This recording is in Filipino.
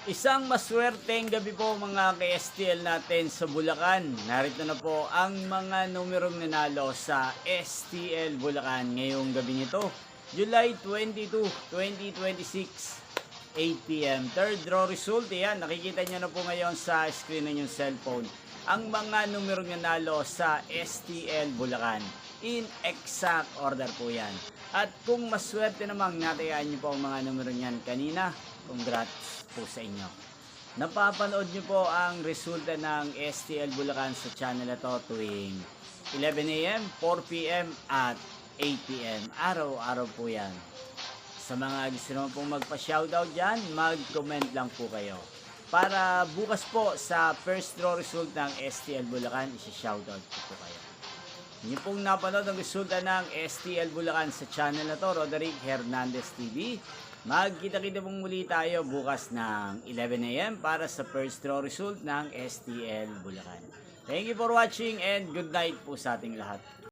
Isang maswerteng gabi po mga ka-STL natin sa Bulacan. Narito na po ang mga numerong nanalo sa STL Bulacan ngayong gabi nito, July 22, 2026, 8 p.m. Third draw result, yan, nakikita nyo na po ngayon sa screen ng yung cellphone. Ang mga numerong nanalo sa STL Bulacan. In exact order po yan. At kung maswerte namang natayaan nyo po ang mga numero niyan kanina, congrats po sa inyo. Napapanood nyo po ang resulta ng STL Bulacan sa channel na to tuwing 11 a.m., 4 p.m. at 8 p.m. Araw-araw po yan. Sa mga gusto naman pong magpa-shoutout dyan, mag-comment lang po kayo. Para bukas po sa first draw result ng STL Bulacan, isi-shoutout po kayo. Hindi pong napanood ang resulta ng STL Bulacan sa channel na to, Roderick Hernandez TV. Magkita-kita pong muli tayo bukas ng 11 a.m. para sa first draw result ng STL Bulacan. Thank you for watching and good night po sa ating lahat.